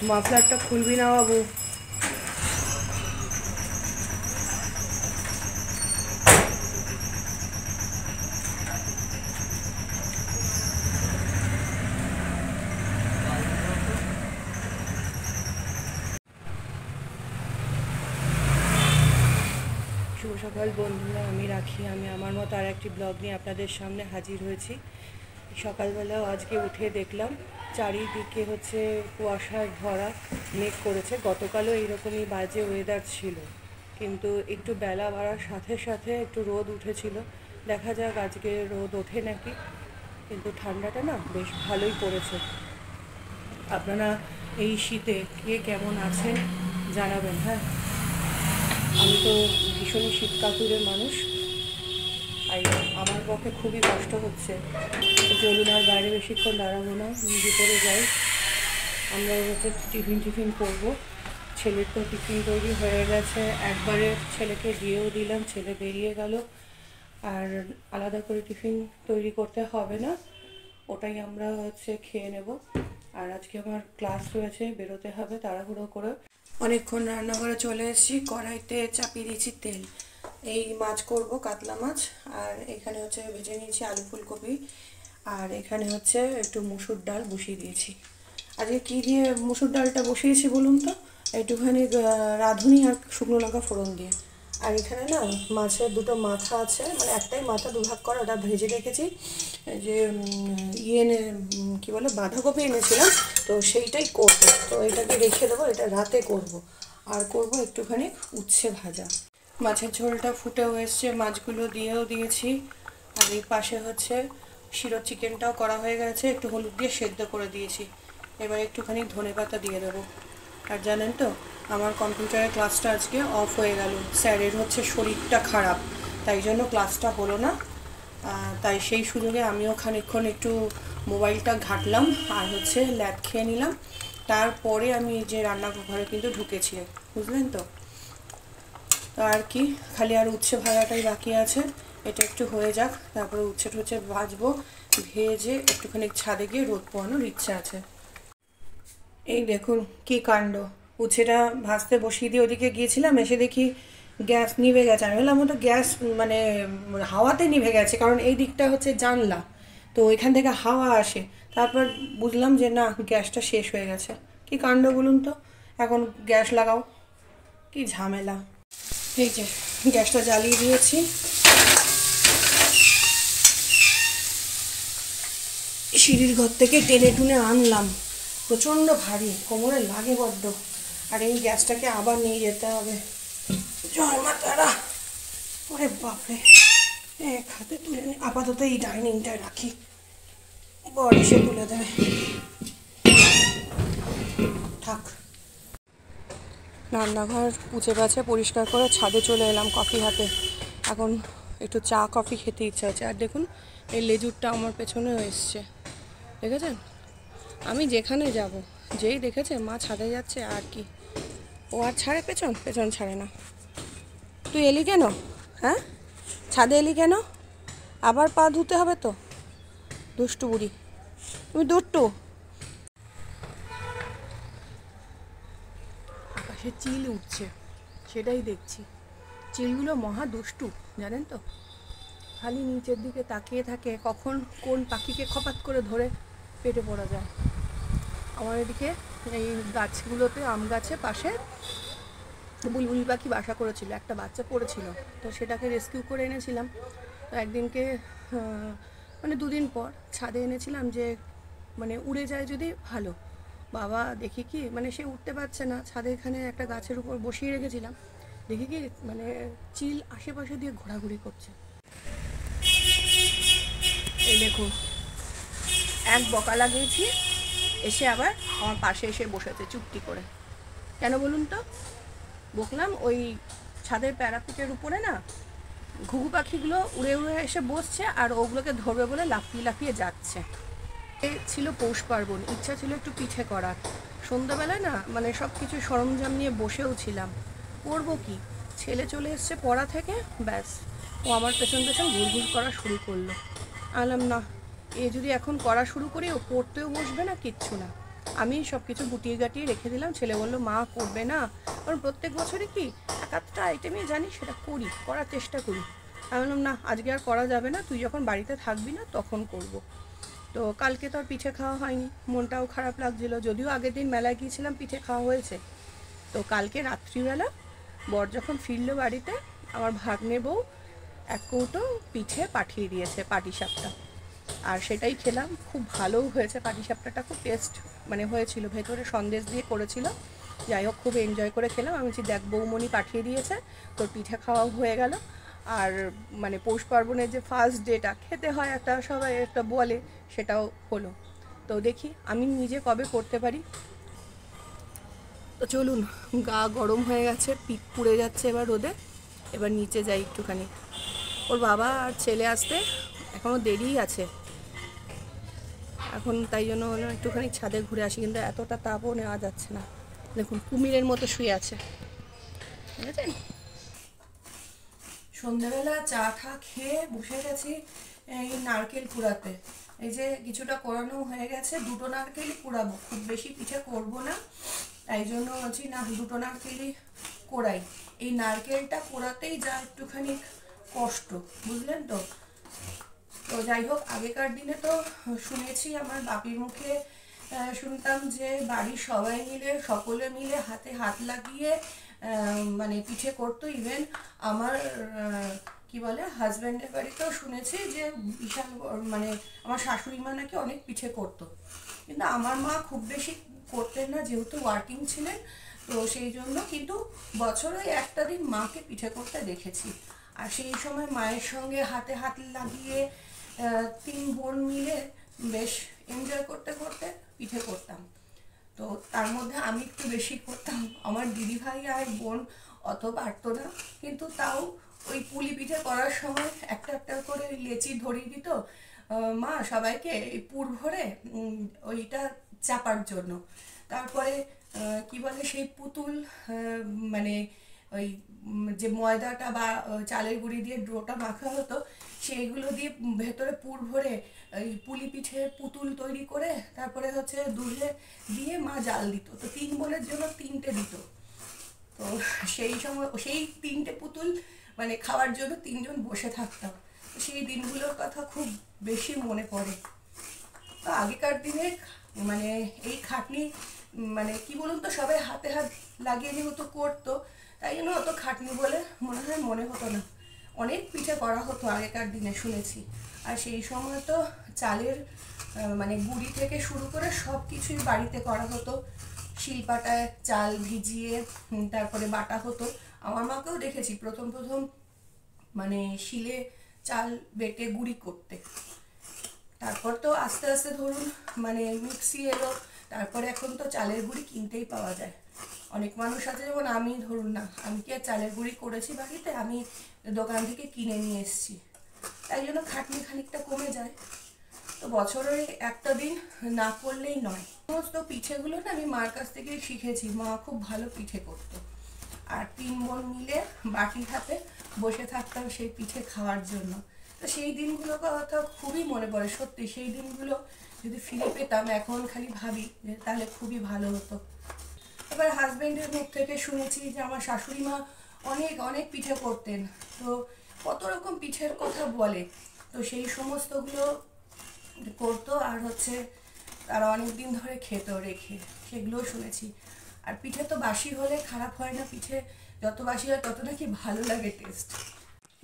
মাফলারটা খুলবি না বাবু? শুভ সকাল বন্ধুরা, আমি রাখি। আমি আমার মতো আর একটি ব্লগ নিয়ে আপনাদের সামনে হাজির হয়েছি। সকালবেলাও আজকে উঠে দেখলাম চারিদিকে হচ্ছে কুয়াশায় ভরা, মেঘ করেছে। গতকালও এইরকমই বাজে ওয়েদার ছিল, কিন্তু একটু বেলা বাড়ার সাথে সাথে একটু রোদ উঠেছিল। দেখা যাক আজকে রোদ ওঠে নাকি, কিন্তু ঠান্ডাটা না বেশ ভালোই পড়েছে। আপনারা এই শীতে কে কেমন আছেন জানাবেন। হ্যাঁ, আমি তো ভীষণই শীত কাতুরের মানুষ, আর আমার পক্ষে খুবই কষ্ট হচ্ছে। চলুন আর বাইরে বেশিক্ষণ দাঁড়াবো না, ভিতরে যাই। আমরা হচ্ছে টিফিন করবো। ছেলের তো টিফিন তৈরি হয়ে গেছে, একবারে ছেলেকে দিয়েও দিলাম, ছেলে বেরিয়ে গেল। আর আলাদা করে টিফিন তৈরি করতে হবে না, ওটাই আমরা হচ্ছে খেয়ে নেব। আর আজকে আমার ক্লাস রয়েছে, বেরোতে হবে তাড়াহুড়ো করে। অনেকক্ষণ রান্নাঘরে চলে এসেছি, কড়াইতে চাপিয়ে দিয়েছি তেল। এই মাছ করব, কাতলা মাছ। আর এখানে হচ্ছে ভেজে নিয়েছি আলু ফুলকপি। আর এখানে হচ্ছে একটু মুসুর ডাল বসিয়ে দিয়েছি। আজকে কী দিয়ে মুসুর ডালটা বসিয়েছি বলুন তো? একটুখানি রাঁধুনি আর শুকনো লঙ্কা ফোড়ন দিয়ে। আর এখানে না মাছের দুটো মাথা আছে, মানে একটাই মাথা দুভাগ করা, ওটা ভেজে রেখেছি। যে কী বলে, বাঁধাকপি এনেছিলাম, তো সেইটাই করবো। তো এটাকে রেখে দেবো, এটা রাতে করব। আর করব একটুখানি উচ্ছে ভাজা। মাছের ঝোলটা ফুটেও এসছে, মাছগুলো দিয়েও দিয়েছি। আর এই পাশে হচ্ছে শিরো চিকেনটাও করা হয়ে গেছে, একটু হলুদ দিয়ে সেদ্ধ করে দিয়েছি। এবার একটুখানি ধনেপাতা দিয়ে দেবো। আর জানেন তো, আমার কম্পিউটারের ক্লাসটা আজকে অফ হয়ে গেল। স্যারের হচ্ছে শরীরটা খারাপ, তাই জন্য ক্লাসটা হলো না। তাই সেই সুযোগে আমিও খানিকক্ষণ একটু মোবাইলটা ঘাঁটলাম আর হচ্ছে ল্যাদ খেয়ে নিলাম। তারপরে আমি যে রান্নাঘরে কিন্তু ঢুকেছি, বুঝলেন তো। তো আর কি, খালি আর উচ্ছে ভাজাটাই বাকি আছে। এটা একটু হয়ে যাক, তারপরে উচ্ছে টুচ্ছে ভাজবো। ভেজে একটুখানি ছাদে গিয়ে রোদ পোয়ানোর ইচ্ছা আছে। এই দেখুন কি কাণ্ড, উচ্ছেটা ভাজতে বসিয়ে দিয়ে ওদিকে গিয়েছিলাম, এসে দেখি গ্যাস নিভে গেছে। আমি বললাম তো গ্যাস মানে হাওয়াতে নিভে গেছে, কারণ এই দিকটা হচ্ছে জানলা, তো ওইখান থেকে হাওয়া আসে। তারপর বুঝলাম যে না, গ্যাসটা শেষ হয়ে গেছে। কি কাণ্ড বলুন তো। এখন গ্যাস লাগাও, কি ঝামেলা। এই যে গ্যাসটা জ্বালিয়ে দিয়েছি। সিঁড়ির ঘর থেকে টেনে টুনে আনলাম, প্রচণ্ড ভারী, কোমরে লাগে বড্ড। আর এই গ্যাসটাকে আবার নিয়ে যেতে হবে। জয় মা তারা। ওরে বাপরে, এক হাতে তুলে নি। আপাতত এই ডাইনিংটায় রাখি, বর এসে তুলে দেবে, থাক। রান্নাঘর পুছে পাছে পরিষ্কার করে ছাদে চলে এলাম কফি হাতে। এখন একটু চা কফি খেতে ইচ্ছা হচ্ছে। আর দেখুন এই লেজুরটা আমার পেছনেও এসছে, দেখেছেন? আমি যেখানে যাব, যেই দেখেছে মা ছাদে যাচ্ছে, আর কি ও আর ছাড়ে পেছন? পেছন ছাড়ে না। তুই এলি কেন? হ্যাঁ, ছাদে এলি কেন? আবার পা ধুতে হবে তো, দুষ্টু বুড়ি তুমি, দুষ্টু। আকাশে চিল উঠছে, সেটাই দেখছি। চিলগুলো মহা দুষ্টু, জানেন তো। খালি নিচের দিকে তাকিয়ে থাকে, কখন কোন পাখিকে খপাত করে ধরে পেটে পড়া যায়। আমার এদিকে এই গাছগুলোতে, আম গাছে পাশে বুলবুলি পাখি বাসা করেছিল, একটা বাচ্চা পড়েছিল, তো সেটাকে রেস্কিউ করে এনেছিলাম। তো একদিনকে মানে দুদিন পর ছাদে এনেছিলাম, যে মানে উড়ে যায় যদি ভালো। বাবা দেখি কি, মানে সে উঠতে পারছে না, ছাদে এখানে একটা গাছের উপর বসিয়ে রেখেছিলাম, দেখি কি মানে চিল আশেপাশে দিয়ে ঘোরাঘুরি করছে। এই দেখুন, এক বকা লাগিয়েছি, এসে আবার আমার পাশে এসে বসেছে চুপটি করে। কেন বলুন তো? বকলাম, ওই ছাদের প্যারাপিটের উপরে না ঘুঘু পাখিগুলো উড়ে উড়ে এসে বসছে, আর ওগুলোকে ধরবে বলে লাফিয়ে লাফিয়ে যাচ্ছে। ছিল পৌষ পার্বণ, ইচ্ছা ছিল একটু পিঠে করার। সন্ধ্যাবেলায় না মানে সব কিছু সরঞ্জাম নিয়ে বসেও ছিলাম, করবো কি, ছেলে চলে এসছে পড়া থেকে, ব্যাস ও আমার পেছন পেছন ঘুরঘুর করা শুরু করলো। আলাম না, এ যদি এখন করা শুরু করি, ও পড়তেও বসবে না, কিচ্ছু না। আমি সব কিছু গুটিয়ে গাটিয়ে রেখে দিলাম। ছেলে বললো মা করবে না, কারণ প্রত্যেক বছরই কি এক আধটা আইটেমই জানি সেটা করার চেষ্টা করি। আমি বললাম না, আজকে আর করা যাবে না, তুই যখন বাড়িতে থাকবি না তখন করব। তো কালকে তো আর পিঠে খাওয়া হয়নি, মনটাও খারাপ লাগছিলো, যদিও আগের দিন মেলায় গিয়েছিলাম পিঠে খাওয়া হয়েছে। তো কালকে রাত্রিবেলা বর যখন ফিরলো বাড়িতে, আমার ভাগ্নে বউ এক কৌটো পিঠে পাঠিয়ে দিয়েছে, পাটিসাপটা, আর সেটাই খেলাম। খুব ভালোও হয়েছে পাটিসাপটাটা, খুব টেস্ট মানে হয়েছিল, ভেতরে সন্দেশ দিয়ে করেছিল। যাই হোক, খুব এনজয় করে খেলাম। আমি বলছি দেখ বৌমণি পাঠিয়ে দিয়েছে, তোর পিঠে খাওয়াও হয়ে গেল, আর মানে পৌষ পার্বণের যে ফার্স্ট ডেটা খেতে হয় একটা, সবাই একটা বলে, সেটাও হলো। তো দেখি আমি নিজে কবে করতে পারি। তো চলুন, গা গরম হয়ে গেছে, পিঠ পুড়ে যাচ্ছে এবার রোদে, এবার নিচে যাই একটুখানি। ওর বাবা আর ছেলে আসতে এখনও দেরিই আছে এখন, তাই জন্য হলো একটুখানি ছাদে ঘুরে আসি, কিন্তু এতটা তাপও নেওয়া যাচ্ছে না। দেখুন কুমিরের মতো শুয়ে আছে, বুঝেছেন। সন্ধ্যাবেলা চা ঠা খেয়ে বসে গেছি এই নারকেল কুড়াতে। এই যে কিছুটা কোরানো হয়ে গেছে, 2টো নারকেলই কুড়াবো, খুব বেশি পিঠে করব না, তাই জন্য বলছি না 2টো নারকেলই কোড়াই। এই নারকেলটা কোড়াতেই যা একটুখানি কষ্ট, বুঝলেন তো। তো যাই হোক, আগেকার দিনে তো শুনেছি, আমার বাপির মুখে শুনতাম যে বাড়ির সবাই মিলে, সকলে মিলে হাতে হাত লাগিয়ে মানে পিঠে করতো। ইভেন আমার কি বলে হাজব্যান্ডের বাড়িতেও শুনেছি যে বিশাল মানে আমার শাশুড়ি মা নাকি অনেক পিঠে করতো, কিন্তু আমার মা খুব বেশি করতেন না, যেহেতু ওয়ার্কিং ছিলেন। তো সেই জন্য কিন্তু বছরে একটা দিন মাকে পিঠে করতে দেখেছি, আর সেই সময় মায়ের সঙ্গে হাতে হাত লাগিয়ে 3 বোন মিলে বেশ এনজয় করতে করতে পিঠে করতাম। তো তার মধ্যে আমি একটু বেশি করতাম, আমার দিদিভাই আর বোন অত পারতো না, কিন্তু তাও ওই পুলি পিঠে করার সময় একটা একটা করে লেচি ধরিয়ে দিত মা সবাইকে এই পুর ভরে ওইটা চাপার জন্য। তারপরে কি বলে সেই পুতুল, মানে ওই যে ময়দাটা বা চালের গুঁড়ি দিয়ে ডোটা মাখা হতো, সেইগুলো দিয়ে ভেতরে পুর ভরে ওই পুলি পিঠের পুতুল তৈরি করে তারপরে হচ্ছে দুধে দিয়ে মা জাল দিত। তো 3 বোনের জন্য 3টে দিত। তো সেই সময় সেই 3টে পুতুল মানে খাওয়ার জন্য 3জন বসে থাকতাম। তো সেই দিনগুলোর কথা খুব বেশি মনে পড়ে। তো আগেকার দিনে মানে এই খাটনি, মানে কি বলুন তো, সবাই হাতে হাত লাগিয়ে যেহেতু করতো, তাই জন্য অত খাটনি বলে মনে হতো না। অনেক পিঠে করা হতো আগেকার দিনে শুনেছি। আর সেই সময় তো চালের মানে গুঁড়ি থেকে শুরু করে সব কিছুই বাড়িতে করা হতো। শিলপাটায় চাল ভিজিয়ে তারপরে বাটা হতো। আমার মাকেও দেখেছি প্রথম প্রথম মানে শিলে চাল বেটে গুঁড়ি করতে। তারপর তো আস্তে আস্তে ধরুন মানে মিক্সি এলো, তারপরে এখন তো চালের গুঁড়ি কিনতেই পাওয়া যায়। অনেক মানুষ আছে, যেমন আমি ধরুন না, আমি কি আর চালের গুঁড়ি করেছি বাড়িতে, আমি দোকান থেকে কিনে নিয়ে এসেছি, তাই জন্য খাটনি খানিকটা কমে যায়। তো বছরে একটা দিন না করলেই নয়। সমস্ত পিঠেগুলো না আমি মার কাছ থেকেই শিখেছি, মা খুব ভালো পিঠে করতো। আর 3 বোন মিলে বাটি হাতে বসে থাকতাম সেই পিঠে খাওয়ার জন্য। তো সেই দিনগুলোর কথা খুবই মনে পড়ে, সত্যি সেই দিনগুলো যদি ফিরে পেতাম এখন খালি ভাবি যে তাহলে খুবই ভালো হতো। এবার হাজব্যান্ডের মুখ থেকে শুনেছি যে আমার শাশুড়ি মা অনেক অনেক পিঠে করতেন, তো কত রকম পিঠের কথা বলে, তো সেই সমস্তগুলো করতো, আর হচ্ছে তারা অনেক দিন ধরে খেত রেখে, সেগুলোও শুনেছি। আর পিঠে তো বাসি হলে খারাপ হয় না, পিঠে যত বাসি হয় তত নাকি ভালো লাগে টেস্ট।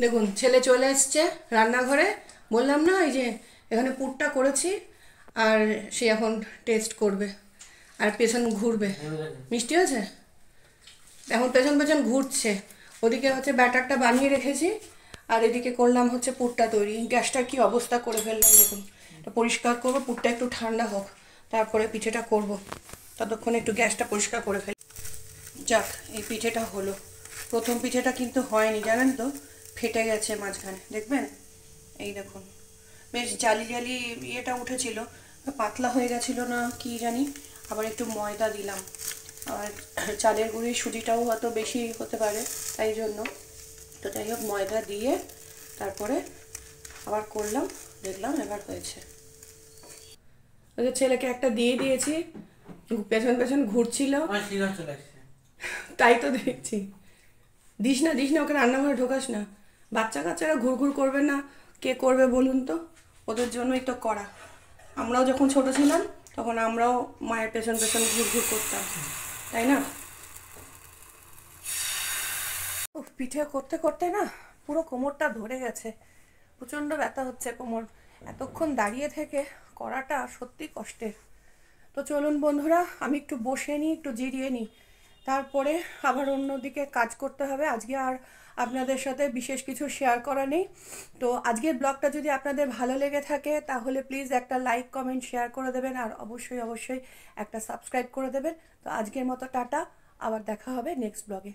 দেখুন ছেলে চলে এসছে রান্নাঘরে, বললাম না এই যে এখানে পুরটা করেছি, আর সে এখন টেস্ট করবে আর পেছন ঘুরবে। মিষ্টি আছে, এখন পেছন পেছন ঘুরছে। ওদিকে হচ্ছে ব্যাটারটা বানিয়ে রেখেছি, আর এদিকে করলাম হচ্ছে পুরটা তৈরি। গ্যাসটার কি অবস্থা করে ফেললাম দেখুন, এটা পরিষ্কার করবো, পুরটা একটু ঠান্ডা হোক তারপরে পিঠেটা করব। ততক্ষণে একটু গ্যাসটা পরিষ্কার করে ফেলি। যাক, এই পিঠেটা হলো। প্রথম পিঠেটা কিন্তু হয়নি জানেন তো, ফেটে গেছে মাঝখানে, দেখবেন এই দেখুন, বেশ জালি জালি ইয়েটা উঠেছিল, পাতলা হয়ে গেছিলো না কি জানি। আবার একটু ময়দা দিলাম, আর চালের গুঁড়ির সুজিটাও হয়তো বেশি হতে পারে তাই জন্য। তো যাই হোক, ময়দা দিয়ে তারপরে আবার করলাম, দেখলাম এবার হয়েছে। ওই যে ছেলেকে একটা দিয়ে দিয়েছি, পেছন পেছন ঘুরছিল, আমার সিগার চলে আসছে। তাই তো দেখছি। দিস না ওকে রান্নাঘরে ঢোকাস না। বাচ্চা কাচ্চারা ঘুরঘুর করবে না, কে করবে বলুন তো? ওদের জন্যই তো করা। আমরাও যখন ছোট ছিলাম তখন আমরাও মায়ের পেছন পেছন ঘুরঘুর করতাম, তাই না? পিঠে করতে করতে না পুরো কোমরটা ধরে গেছে, প্রচণ্ড ব্যথা হচ্ছে কোমর। এতক্ষণ দাঁড়িয়ে থেকে করাটা সত্যি কষ্টের। তো চলুন বন্ধুরা, আমি একটু বসে নিই, একটু জিরিয়ে নিই, তারপরে আবার অন্যদিকে কাজ করতে হবে। আজকে আর আপনাদের সাথে বিশেষ কিছু শেয়ার করা নেই। তো আজকের ব্লগটা যদি আপনাদের ভালো লেগে থাকে তাহলে প্লিজ একটা লাইক কমেন্ট শেয়ার করে দেবেন, আর অবশ্যই একটা সাবস্ক্রাইব করে দেবেন। তো আজকের মতো টাটা, আবার দেখা হবে নেক্সট ব্লগে।